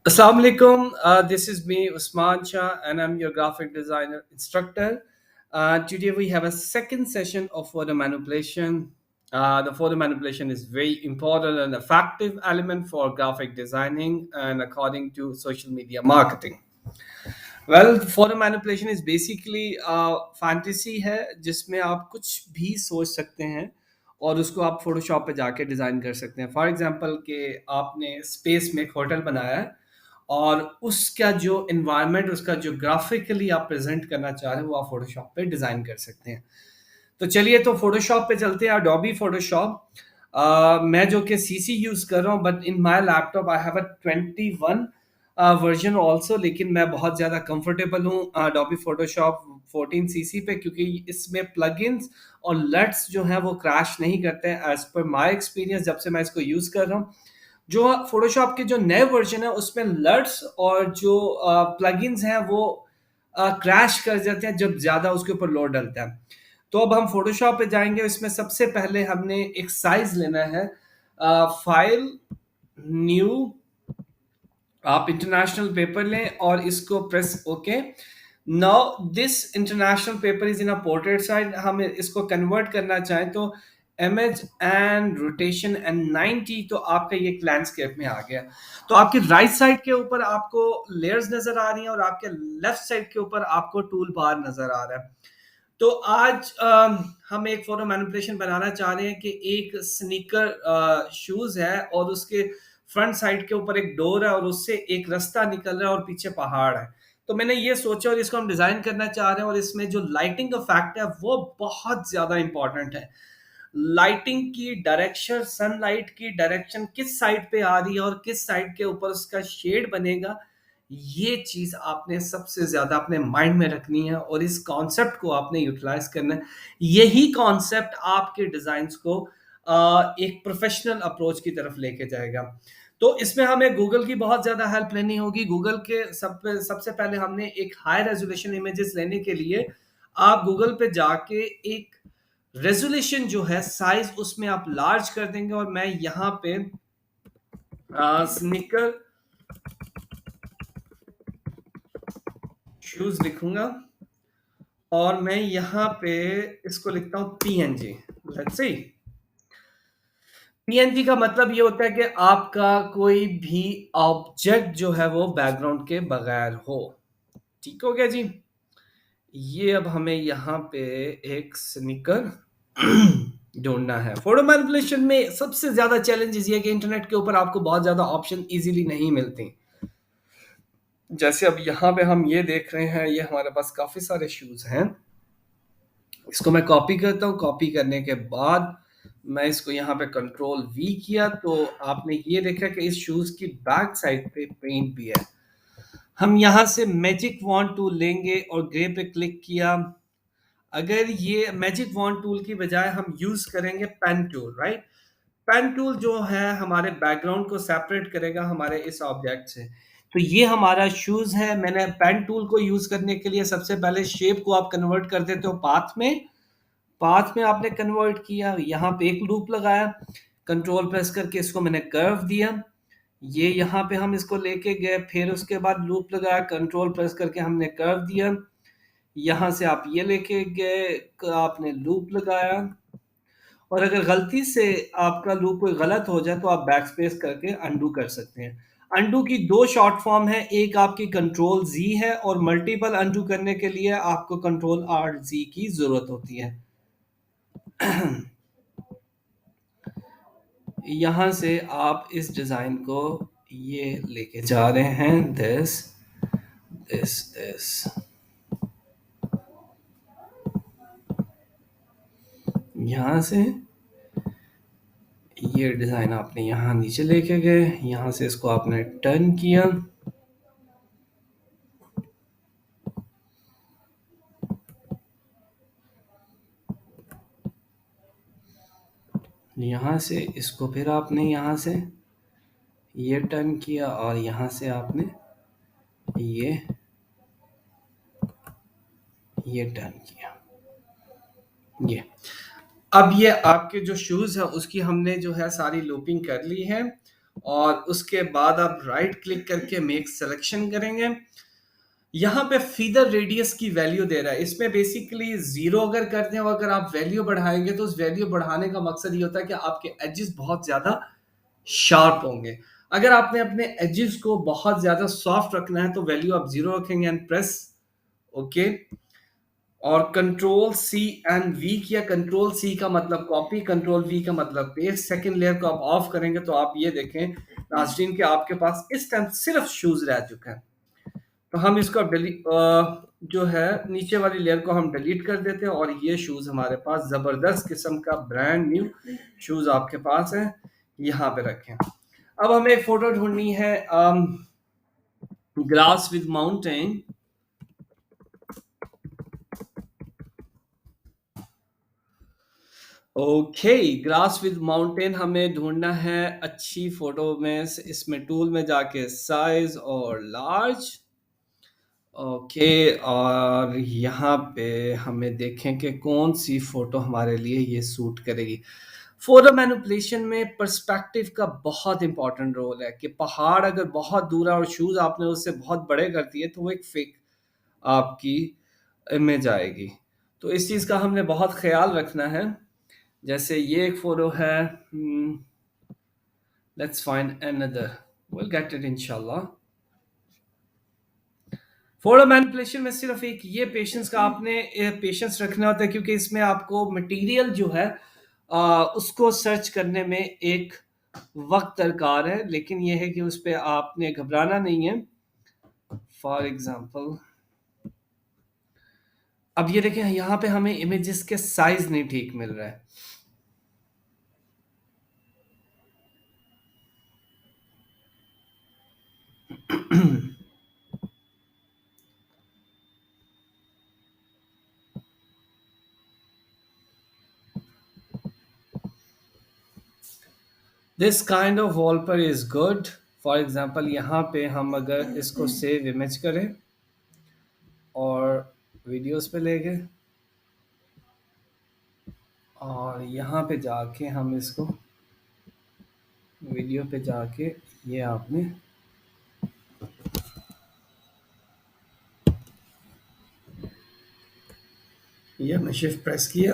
Assalamu alaikum. This is me, Usman Shah, and I'm your graphic designer instructor. Today we have a second session of photo manipulation. The photo manipulation is very important and effective element for graphic designing and according to social media marketing. Well, photo manipulation is basically fantasy है जिसमें आप कुछ भी सोच सकते हैं और उसको आप फोटोशॉप पे जाके डिज़ाइन कर सकते हैं। फॉर एग्जांपल कि आपने स्पेस में एक होटल बनाया है और उसका जो एनवायरनमेंट, उसका जो ग्राफिकली आप प्रेजेंट करना चाह रहे हैं वो आप फोटोशॉप पे डिज़ाइन कर सकते हैं। तो चलिए, तो फोटोशॉप पे चलते हैं। अडोबी फोटोशॉप, मैं जो कि सीसी यूज़ कर रहा हूँ, but in my laptop I have a 21 version also, लेकिन मैं बहुत ज़्यादा कंफर्टेबल हूँ अडोबी फोटोशॉप 14 सीसी पे, क्योंकि इसमें प्लगइन्स और लट्स जो हैं वो क्रैश नहीं करते हैं एज पर माय एक्सपीरियंस जब से मैं इसको यूज़ कर रहा हूँ। जो फोटोशॉप के जो नए वर्जन है उसमें लट्स और जो प्लगइन्स हैं वो क्रैश कर जाते हैं जब ज़्यादा उसके ऊपर लोड डलता है। तो अब हम फोटोशॉप पे जाएंगे। इसमें सबसे पहले हमने एक साइज लेना है, फाइल, न्यू, आप इंटरनेशनल पेपर लें और इसको press okay. Now this international paper is in a portrait side. हम इसको कन्वर्ट करना चाहें तो इमेज एंड रोटेशन एंड 90, तो आपका ये एक लैंडस्केप में आ गया। तो आपके राइट साइड के ऊपर आपको लेयर्स नजर आ रही हैं और आपके लेफ्ट साइड के ऊपर आपको टूल बार नजर आ रहा है। तो आज हम एक फोटो मैनिपुलेशन बनाना चाह रहे हैं कि एक स्नीकर शूज है और उसके फ्रंट साइड के ऊपर एक डोर है और उससे एक रास्ता निकल रहा है और पीछे पहाड़ है। तो मैंने ये सोचा और इसको हम डिजाइन करना चाह रहे हैं, और इसमें जो लाइटिंग का फैक्ट है वो बहुत ज्यादा इंपॉर्टेंट है। लाइटिंग की डायरेक्शन, सनलाइट की डायरेक्शन किस साइड पे आ रही है और किस साइड के ऊपर उसका शेड बनेगा, ये चीज आपने सबसे ज्यादा अपने माइंड में रखनी है और इस कॉन्सेप्ट को आपने यूटिलाइज करना है। यही कॉन्सेप्ट आपके डिजाइन्स को एक प्रोफेशनल अप्रोच की तरफ लेके जाएगा। तो इसमें हमें गूगल की बहुत ज्यादा हेल्प लेनी होगी। गूगल के सबसे पहले हमने एक हाई रेजोल्यूशन इमेजेस लेने के लिए आप गूगल पे जाके एक रेजोल्यूशन जो है साइज उसमें आप लार्ज कर देंगे, और मैं यहाँ पे स्निकर शूज लिखूंगा और मैं यहाँ पे इसको लिखता हूँ पीएनजी। लेट्स सी, पीएनजी का मतलब ये होता है कि आपका कोई भी ऑब्जेक्ट जो है वो बैकग्राउंड के बगैर हो। ठीक हो गया जी। ये अब हमें यहाँ पे एक स्निकर ढूंढना है। फोटो मैनिपुलेशन में सबसे ज्यादा चैलेंजेस ये है कि इंटरनेट के ऊपर आपको बहुत ज्यादा ऑप्शन इजीली नहीं मिलते। जैसे अब यहाँ पे हम ये देख रहे हैं, ये हमारे पास काफी सारे शूज हैं। इसको मैं कॉपी करता हूँ। कॉपी करने के बाद मैं इसको यहाँ पे कंट्रोल वी किया तो आपने ये देखा कि इस शूज की बैक साइड पे पेंट भी है। हम यहाँ से मैजिक वॉन्ड टूल लेंगे और ग्रे पे क्लिक किया। अगर ये मैजिक वॉन्ड टूल की बजाय हम यूज करेंगे pen tool, right. Pen tool जो है हमारे बैकग्राउंड को सेपरेट करेगा हमारे इस ऑब्जेक्ट से। तो ये हमारा शूज है। मैंने पेन टूल को यूज करने के लिए सबसे पहले शेप को आप कन्वर्ट कर देते हो पाथ में। पाथ में आपने कन्वर्ट किया, यहाँ पे एक लूप लगाया, कंट्रोल प्रेस करके इसको मैंने कर्व दिया। ये यहाँ पे हम इसको लेके गए, फिर उसके बाद लूप लगाया, कंट्रोल प्रेस करके हमने कर्व दिया। यहाँ से आप ये लेके गए, आपने लूप लगाया, और अगर गलती से आपका लूप कोई गलत हो जाए तो आप बैक स्पेस करके अंडू कर सकते हैं। अंडू की दो शॉर्ट फॉर्म है, एक आपकी कंट्रोल जी है और मल्टीपल अंडू करने के लिए आपको कंट्रोल आर जी की जरूरत होती है। यहाँ से आप इस डिज़ाइन को ये लेके जा रहे हैं, दिस दिस दिस। यहाँ से ये डिज़ाइन आपने यहाँ नीचे लेके गए, यहाँ से इसको आपने टर्न किया, यहाँ से इसको फिर आपने यहाँ से ये टर्न किया और यहाँ से आपने ये टर्न किया। ये अब ये आपके जो शूज है उसकी हमने जो है सारी लूपिंग कर ली है, और उसके बाद आप राइट क्लिक करके मेक सिलेक्शन करेंगे। यहाँ पे फीदर रेडियस की वैल्यू दे रहा है, इसमें बेसिकली जीरो अगर करते हैं और अगर आप वैल्यू बढ़ाएंगे तो उस वैल्यू बढ़ाने का मकसद ये होता है कि आपके एजेस बहुत ज्यादा शार्प होंगे। अगर आपने अपने एजेस को बहुत ज्यादा सॉफ्ट रखना है तो वैल्यू आप जीरो रखेंगे एंड प्रेस ओके। और कंट्रोल सी एंड वी किया, कंट्रोल सी का मतलब कॉपी, कंट्रोल वी का मतलब पेस्ट। सेकंड लेयर को आप ऑफ करेंगे तो आप ये देखें नाजरीन के आपके पास इस टाइम सिर्फ शूज रह चुका है। तो हम इसको अब डिलीट, जो है नीचे वाली लेयर को हम डिलीट कर देते हैं और ये शूज हमारे पास जबरदस्त किस्म का ब्रांड न्यू शूज आपके पास है, यहाँ पे रखें। अब हमें एक फोटो ढूंढनी है grass with mountain. Okay, grass with mountain हमें ढूंढना है अच्छी फोटो में से, इसमें टूल में जाके साइज और लार्ज। ओके, और यहाँ पे हमें देखें कि कौन सी फोटो हमारे लिए ये सूट करेगी। फोटो मैनिपुलेशन में पर्सपेक्टिव का बहुत इंपॉर्टेंट रोल है कि पहाड़ अगर बहुत दूर है और शूज आपने उससे बहुत बड़े कर दिए तो वो एक फेक आपकी इमेज आएगी। तो इस चीज़ का हमने बहुत ख्याल रखना है। जैसे ये एक फोटो है, let's find another, will get it इंशाल्लाह। फोटो मैनिपुलेशन में सिर्फ एक ये पेशेंस का आपने पेशेंस रखना होता है क्योंकि इसमें आपको मटेरियल जो है उसको सर्च करने में एक वक्त दरकार है, लेकिन यह है कि उस पर आपने घबराना नहीं है। फॉर एग्जांपल अब ये देखें यहाँ पे हमें इमेजेस के साइज नहीं ठीक मिल रहा है। This kind of wallpaper is good. For example यहाँ पे हम अगर इसको सेव इमेज करें और वीडियोस पे ले गए और यहाँ पे जाके हम इसको वीडियो पे जाके ये आपने ये मैं शिफ्ट प्रेस किया,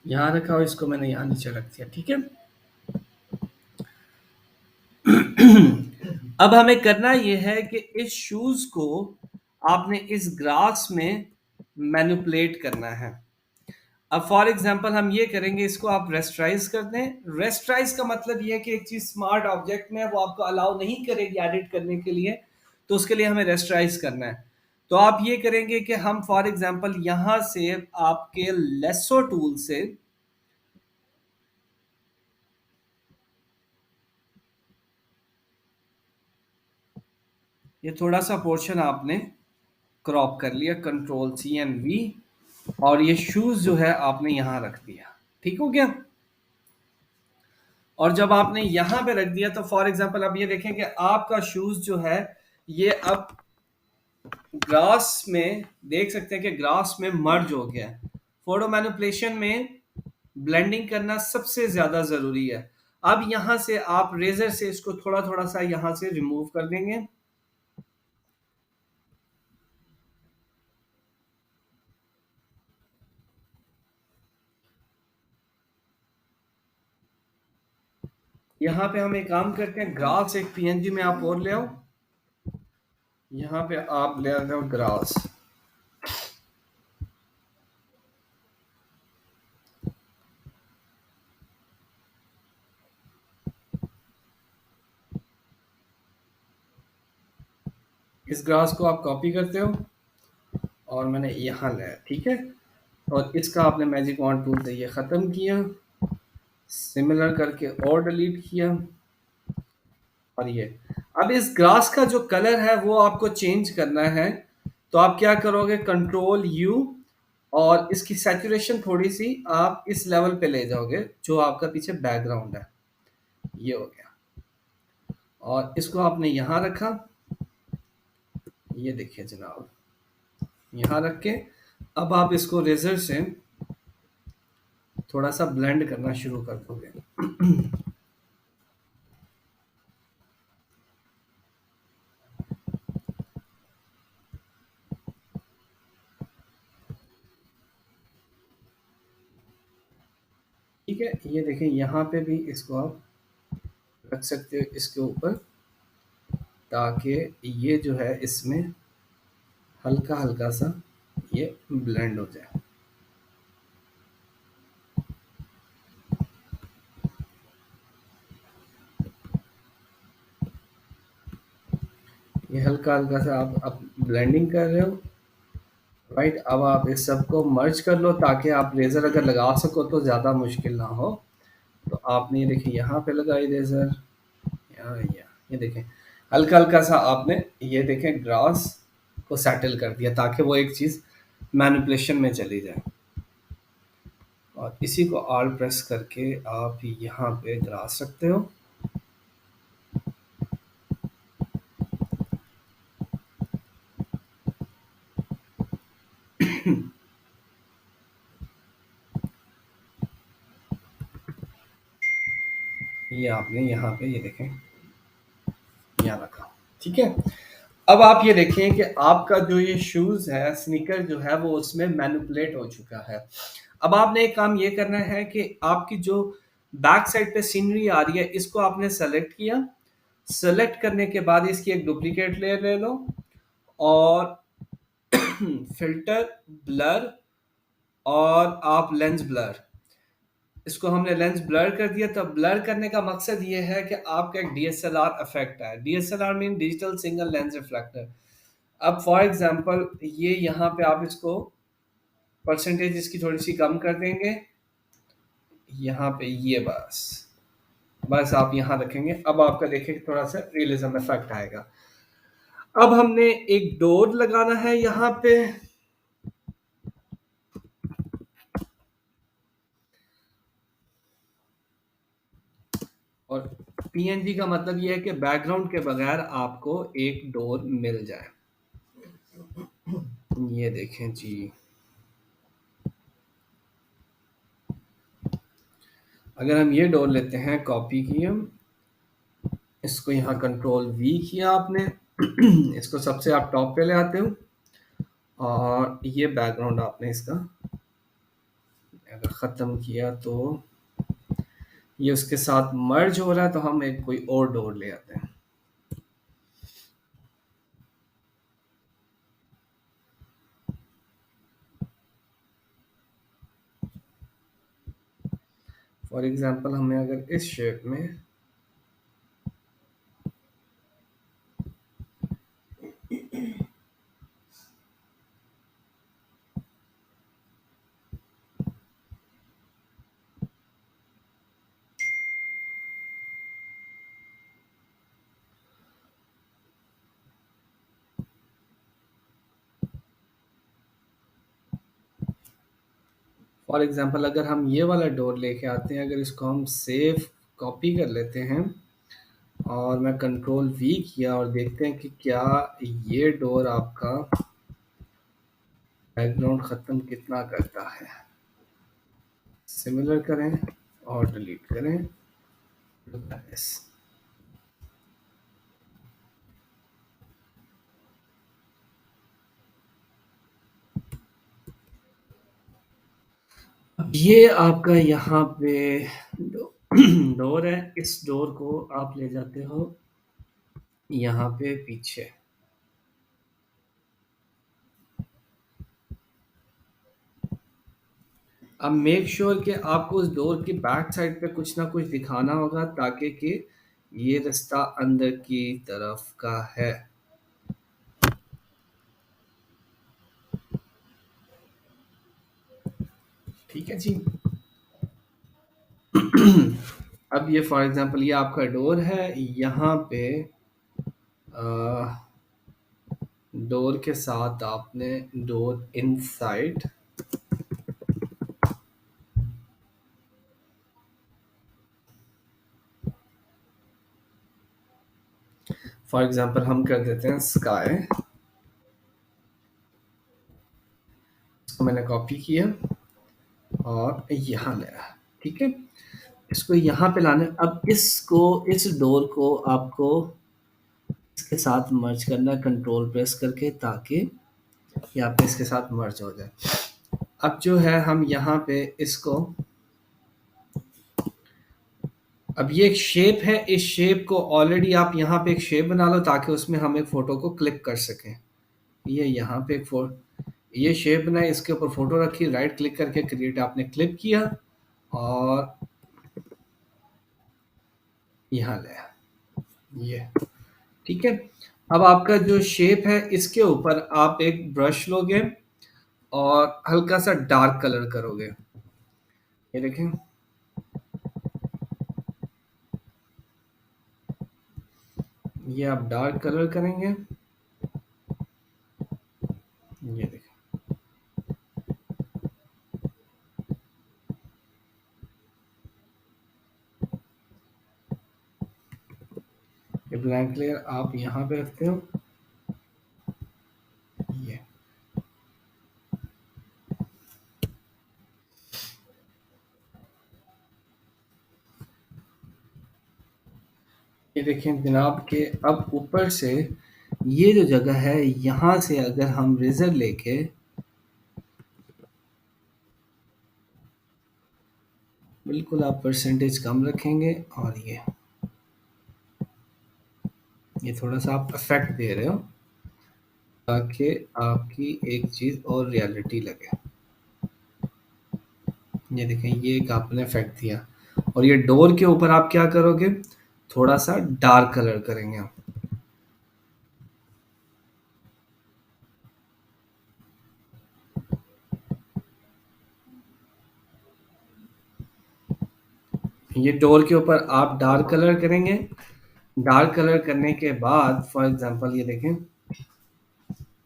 यहाँ रखा और इसको मैंने यहाँ नीचे रख दिया, ठीक है। अब हमें करना ये है कि इस शूज को आपने इस ग्रास में मैनिपुलेट करना है। अब फॉर एग्जांपल हम ये करेंगे, इसको आप रेस्टराइज कर दें। रेस्टराइज का मतलब ये है कि एक चीज स्मार्ट ऑब्जेक्ट में है वो आपको अलाउ नहीं करेगी एडिट करने के लिए, तो उसके लिए हमें रेस्टराइज करना है। तो आप ये करेंगे कि हम फॉर एग्जांपल यहां से आपके लेसो टूल से ये थोड़ा सा पोर्शन आपने क्रॉप कर लिया, कंट्रोल सी एंड वी, और ये शूज जो है आपने यहां रख दिया, ठीक हो गया। और जब आपने यहां पे रख दिया तो फॉर एग्जांपल अब ये देखें कि आपका शूज जो है ये अब ग्रास में देख सकते हैं कि ग्रास में मर्ज हो गया है। फोटो मैनिपुलेशन में ब्लेंडिंग करना सबसे ज्यादा जरूरी है। अब यहां से आप रेजर से इसको थोड़ा थोड़ा सा यहां से रिमूव कर देंगे। यहाँ पे हम एक काम करते हैं, ग्रास एक पीएनजी में आप और ले आओ, यहाँ पे आप ले आओ ग्रास। इस ग्रास को आप कॉपी करते हो और मैंने यहाँ लाया, ठीक है। और इसका आपने मैजिक वॉन्ड टूल से ये ख़त्म किया, सिमिलर करके और डिलीट किया, और ये अब इस ग्रास का जो कलर है वो आपको चेंज करना है। तो आप क्या करोगे, कंट्रोल यू, और इसकी सैचुरेशन थोड़ी सी आप इस लेवल पे ले जाओगे जो आपका पीछे बैकग्राउंड है, ये हो गया। और इसको आपने यहाँ रखा, ये देखिए जनाब, यहाँ रख के अब आप इसको रेजर से थोड़ा सा ब्लेंड करना शुरू कर दोगे। ठीक है, ये देखिए यहाँ पे भी इसको आप रख सकते हो इसके ऊपर, ताकि ये जो है इसमें हल्का हल्का सा ये ब्लेंड हो जाए। ये हल्का हल्का सा आप ब्लेंडिंग कर रहे हो। राइट, अब आप इस सबको मर्ज कर लो, ताकि आप रेजर अगर लगा सको तो ज़्यादा मुश्किल ना हो। तो आपने ये देखिए यहाँ पे लगाई रेजर, यहाँ ये देखें, हल्का हल्का सा आपने ये देखें ग्रास को सेटल कर दिया, ताकि वो एक चीज़ मैनिपुलेशन में चली जाए। और इसी को आल प्रेस करके आप यहाँ पे ग्रास सकते हो। ये आपने यहाँ पे ये देखें यहाँ रखा। ठीक है, अब आप ये देखें कि आपका जो ये शूज है, स्नीकर जो है, वो उसमें मैनिपुलेट हो चुका है। अब आपने एक काम ये करना है कि आपकी जो बैक साइड पे सीनरी आ रही है, इसको आपने सेलेक्ट किया। सेलेक्ट करने के बाद इसकी एक डुप्लीकेट लेयर ले लो, और फिल्टर, ब्लर, और आप लेंस ब्लर, इसको हमने लेंस ब्लर कर दिया। तो ब्लर करने का मकसद ये है कि आपका एक डीएसएलआर इफेक्ट है। DSLR mean digital single lens reflector. अब फॉर एग्जांपल ये यहाँ पे आप इसको परसेंटेज इसकी थोड़ी सी कम कर देंगे, यहाँ पे ये बस बस आप यहाँ रखेंगे। अब आपका देखिए थोड़ा सा रियलिज्म इफेक्ट आएगा। अब हमने एक डोर लगाना है यहाँ पे, और पीएनजी का मतलब ये है कि बैकग्राउंड के बगैर आपको एक डोर मिल जाए। ये देखें जी, अगर हम ये डोर लेते हैं, कॉपी की, हम इसको यहाँ कंट्रोल वी किया आपने, इसको सबसे आप टॉप पे ले आते हो, और ये बैकग्राउंड आपने इसका अगर ख़त्म किया तो ये उसके साथ मर्ज हो रहा है। तो हम एक कोई और डोर ले आते हैं। फॉर एग्जांपल हमें अगर इस शेप में, फॉर एग्जांपल अगर हम ये वाला डोर लेके आते हैं, अगर इसको हम सेव कॉपी कर लेते हैं, और मैं कंट्रोल वी किया, और देखते हैं कि क्या ये डोर आपका बैकग्राउंड ख़त्म कितना करता है। सिमिलर करें और डिलीट करें। Yes. ये आपका यहाँ पे डोर है। इस डोर को आप ले जाते हो यहाँ पे पीछे। अब मेक श्योर कि आपको उस डोर की बैक साइड पे कुछ ना कुछ दिखाना होगा, ताकि कि ये रास्ता अंदर की तरफ का है। ठीक है जी। अब ये फॉर एग्जांपल ये आपका डोर है, यहाँ पे डोर के साथ आपने डोर इनसाइड, फॉर एग्जांपल हम कर देते हैं स्काई, इसको मैंने कॉपी किया, और यहाँ लाया। ठीक है, इसको यहाँ पे लाना है। अब इसको, इस डोर को आपको इसके साथ मर्ज करना है कंट्रोल प्रेस करके, ताकि यहाँ पे इसके साथ मर्ज हो जाए। अब जो है हम यहाँ पे इसको, अब ये एक शेप है, इस शेप को ऑलरेडी आप यहाँ पे एक शेप बना लो ताकि उसमें हम एक फोटो को क्लिप कर सकें। ये यहाँ पे एक ये शेप बनाए, इसके ऊपर फोटो रखी, राइट क्लिक करके क्रिएट आपने क्लिप किया और यहाँ लाया ये। ठीक है, अब आपका जो शेप है इसके ऊपर आप एक ब्रश लोगे और हल्का सा डार्क कलर करोगे। ये देखें, ये आप डार्क कलर करेंगे। ये देखें, ये ब्लैंक लेयर आप यहाँ पे रखते हो। ये ये देखें जनाब के, अब ऊपर से ये जो जगह है यहाँ से अगर हम रेजर लेके बिल्कुल आप परसेंटेज कम रखेंगे और ये थोड़ा सा आप इफेक्ट दे रहे हो ताकि आपकी एक चीज और रियलिटी लगे। ये देखें, ये एक आपने इफेक्ट दिया। और ये डोर के ऊपर आप क्या करोगे, थोड़ा सा डार्क कलर करेंगे आप। ये डोर के ऊपर आप डार्क कलर करेंगे। डार्क कलर करने के बाद फॉर एग्जांपल ये देखें,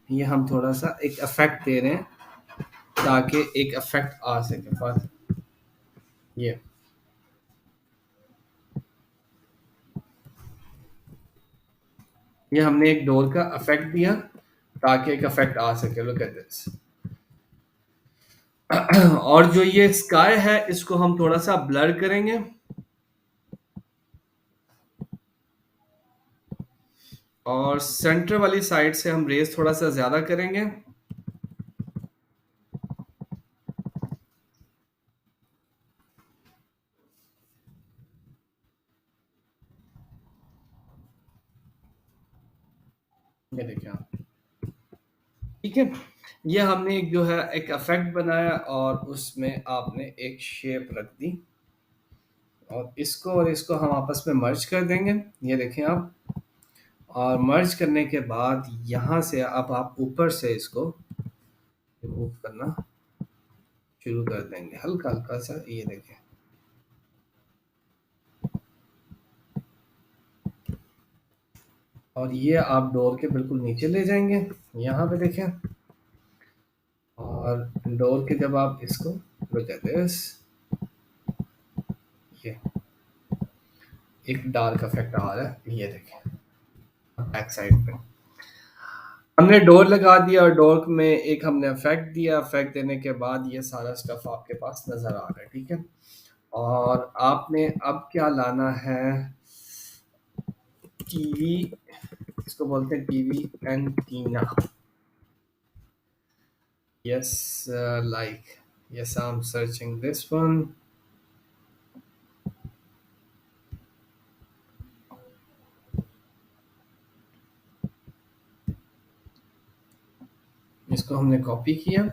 ये हम थोड़ा सा एक इफेक्ट दे रहे हैं ताकि एक इफेक्ट आ सके। फर्स्ट ये हमने एक डोर का इफेक्ट दिया ताकि एक इफेक्ट आ सके। Look at this. और जो ये स्काई है इसको हम थोड़ा सा ब्लर करेंगे और सेंटर वाली साइड से हम रेस थोड़ा सा ज्यादा करेंगे। ये देखिए आप, ठीक है, ये हमने एक जो है एक इफेक्ट बनाया और उसमें आपने एक शेप रख दी और इसको हम आपस में मर्ज कर देंगे। ये देखें आप, और मर्ज करने के बाद यहाँ से अब आप ऊपर से इसको रिमूव करना शुरू कर देंगे हल्का हल्का सा। ये देखें, और ये आप डोर के बिल्कुल नीचे ले जाएंगे, यहाँ पे देखें। और डोर के जब आप इसको लुक एट दिस, ये एक डार्क इफेक्ट आ रहा है। ये देखें बैक साइड पे हमने डोर लगा दिया और डोर में एक हमने इफेक्ट दिया। इफेक्ट देने के बाद ये सारा स्टफ आपके पास नजर आ रहा है। ठीक है, और आपने अब क्या लाना है, टीवी, इसको बोलते हैं TV antenna. Yes, like yes, I am searching this one. इसको हमने कॉपी किया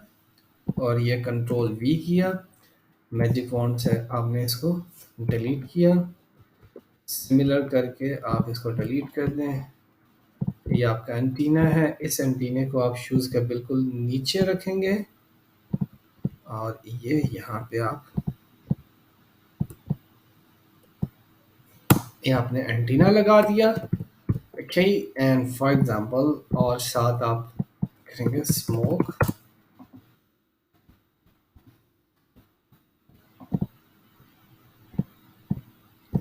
और ये कंट्रोल वी किया, मैजिक फॉन्ट से आपने इसको डिलीट किया। सिमिलर करके आप इसको डिलीट कर दें। ये आपका एंटीना है, इस एंटीने को आप शूज़ के बिल्कुल नीचे रखेंगे और ये यहाँ पे आप, ये आपने एंटीना लगा दिया। ओके, एंड फॉर एग्जांपल और साथ आप करेंगे स्मोक।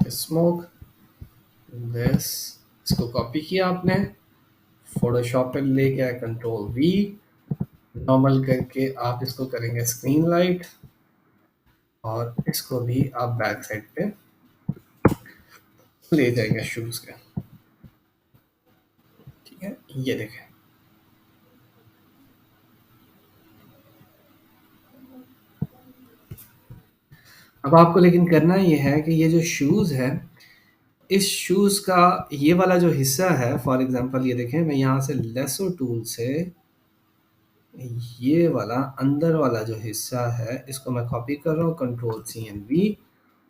स्मोक दिस, इसको कॉपी किया आपने, फोटोशॉप पे लेके आए कंट्रोल वी, नॉर्मल करके आप इसको करेंगे स्क्रीन लाइट। और इसको भी आप बैक साइड पे ले जाएंगे शूज के। ठीक है, ये देखें। अब आपको लेकिन करना ये है कि ये जो शूज है, इस शूज का ये वाला जो हिस्सा है, फॉर एग्जांपल ये देखें, मैं यहाँ से लेसो टूल से ये वाला अंदर वाला जो हिस्सा है इसको मैं कॉपी कर रहा हूँ, कंट्रोल सी एंड वी।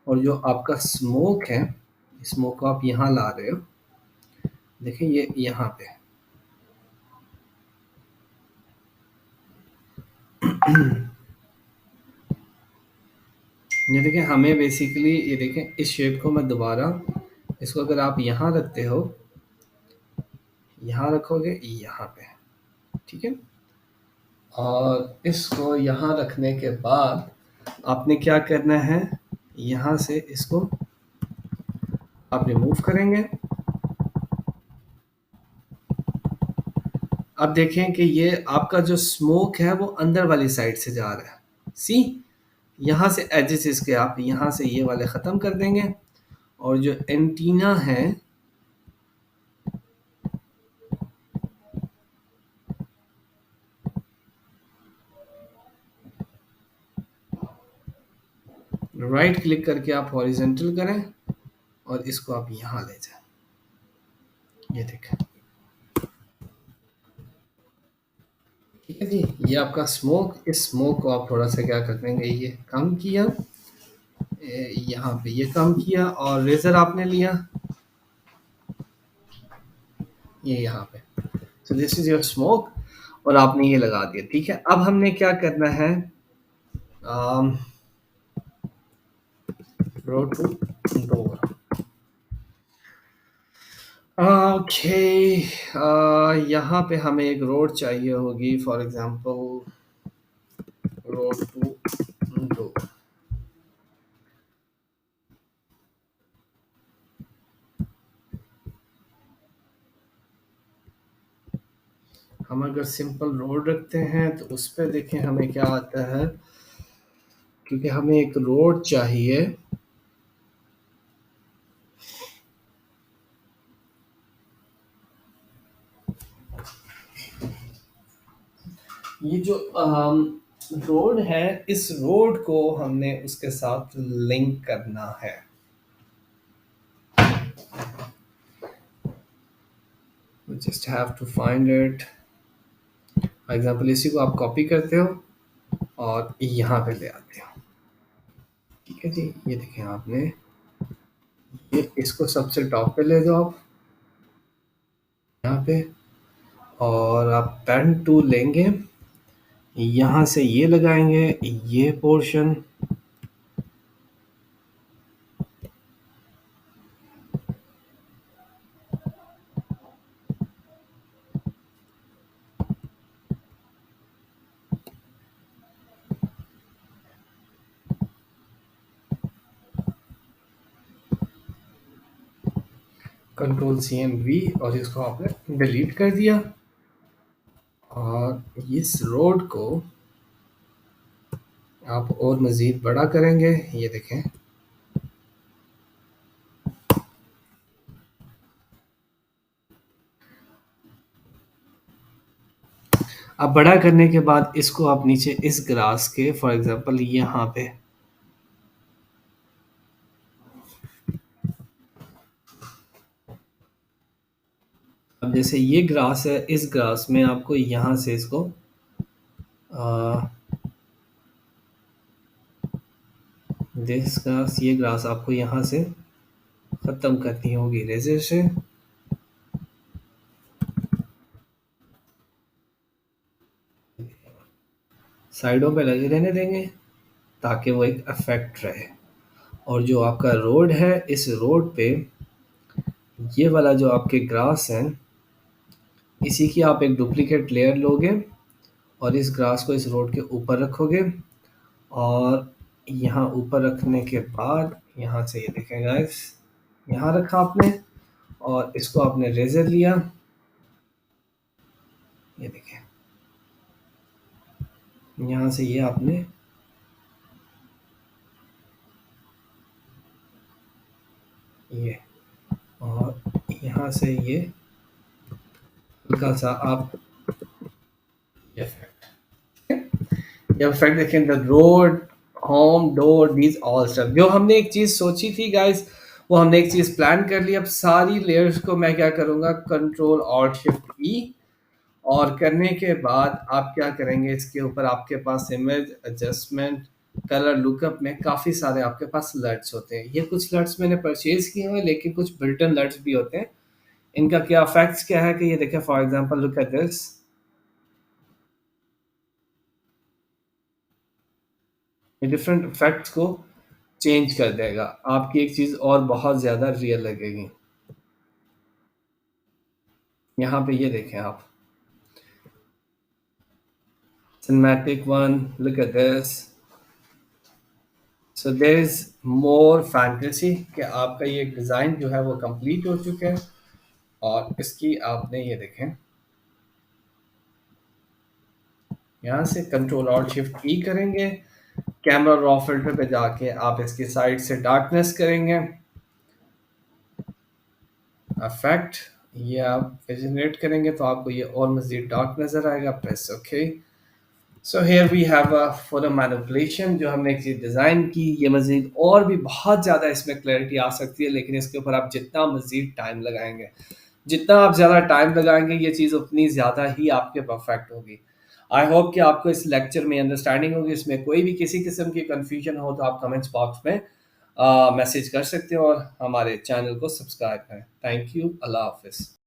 और जो आपका स्मोक है, स्मोक को आप यहाँ ला रहे हो, देखिए ये यहाँ पे। ये देखें, हमें बेसिकली ये देखें, इस शेप को मैं दोबारा, इसको अगर आप यहाँ रखते हो, यहाँ रखोगे यहाँ पे, ठीक है। और इसको यहाँ रखने के बाद आपने क्या करना है, यहाँ से इसको आप रिमूव करेंगे। अब देखें कि ये आपका जो स्मोक है वो अंदर वाली साइड से जा रहा है। सी, यहाँ से एजेस इसके आप यहाँ से ये वाले ख़त्म कर देंगे, और जो एंटीना है, राइट क्लिक करके आप हॉरिजेंटल करें और इसको आप यहाँ ले जाएं। ये देखें, ठीक है जी। ये आपका स्मोक, इस स्मोक को आप थोड़ा सा क्या कर देंगे, ये कम किया, यहाँ पे ये कम किया, और रेजर आपने लिया ये यहाँ पे। So this is your smoke, और आपने ये लगा दिया। ठीक है, अब हमने क्या करना है, रो टू डोर। ओके, यहाँ पे हमें एक रोड चाहिए होगी, for example road to door. हम अगर सिंपल रोड रखते हैं तो उस पर देखें हमें क्या आता है, क्योंकि हमें एक रोड चाहिए। ये जो रोड है, इस रोड को हमने उसके साथ लिंक करना है। We just have to find it। For example इसी को आप कॉपी करते हो और यहाँ पे ले आते हो। ठीक है जी, ये देखें आपने, ये इसको सबसे टॉप पे ले जाओ आप यहाँ पे, और आप पेन टूल लेंगे, यहाँ से ये लगाएंगे ये portion, control C M V, और इसको आपने डिलीट कर दिया। और इस रोड को आप और मज़ीद बड़ा करेंगे, ये देखें। अब बड़ा करने के बाद इसको आप नीचे इस ग्रास के, फॉर एग्जांपल यहाँ पे, अब जैसे ये ग्रास है, इस ग्रास में आपको यहाँ से इसको दिस ग्रास, ये ग्रास आपको यहाँ से ख़त्म करनी होगी रेजर से। साइडों पे लगे रहने देंगे ताकि वो एक इफेक्ट रहे। और जो आपका रोड है, इस रोड पे ये वाला जो आपके ग्रास हैं, इसी की आप एक डुप्लीकेट लेयर लोगे और इस ग्रास को इस रोड के ऊपर रखोगे। और यहाँ ऊपर रखने के बाद यहाँ से ये देखें गाइस, यहाँ रखा आपने, और इसको आपने रेजर लिया, ये देखें, यहाँ से ये आपने ये, और यहाँ से ये हल्का सा आप ये इफेक्ट देखें, the road, home, door, these all stuff. जो हमने एक चीज सोची थी गाइस, वो हमने एक चीज प्लान कर ली। अब सारी लेयर्स को मैं क्या करूंगा, कंट्रोल ऑल्ट शिफ्ट ई, और करने के बाद आप क्या करेंगे, इसके ऊपर आपके पास इमेज एडजस्टमेंट, कलर लुकअप में काफ़ी सारे आपके पास लट्स होते हैं। ये कुछ लट्स मैंने परचेज किए हुए हैं, लेकिन कुछ बिल्टन लट्स भी होते हैं। इनका क्या इफेक्ट्स क्या है कि ये देखें, for example look at this, ये डिफरेंट इफेक्ट्स को चेंज कर देगा, आपकी एक चीज़ और बहुत ज़्यादा रियल लगेगी। यहाँ पे ये देखें आप, cinematic one, look at this. So there is more fantasy कि आपका ये डिज़ाइन जो है वो कंप्लीट हो चुका है। और इसकी आपने ये देखें, यहाँ से कंट्रोल ऑल्ट शिफ्ट ई करेंगे, कैमरा रॉ फिल्टर पे जाके आप इसकी साइड से डार्कनेस करेंगे, इफेक्ट, ये आप जनरेट करेंगे तो आपको ये और मज़ीद डार्क नज़र आएगा। Press okay. So here we have a photo manipulation, जो हमने एक चीज़ डिज़ाइन की। ये मज़ीद और भी बहुत ज़्यादा इसमें क्लैरिटी आ सकती है, लेकिन इसके ऊपर आप जितना मज़ीद टाइम लगाएंगे, जितना आप ज़्यादा टाइम लगाएंगे, ये चीज़ उतनी ज़्यादा ही आपके परफेक्ट होगी। आई होप कि आपको इस लेक्चर में अंडरस्टैंडिंग होगी। इसमें कोई भी किसी किस्म की कन्फ्यूजन हो तो आप कमेंट्स बॉक्स में मैसेज कर सकते हो, और हमारे चैनल को सब्सक्राइब करें। थैंक यू, अल्लाह हाफिज़।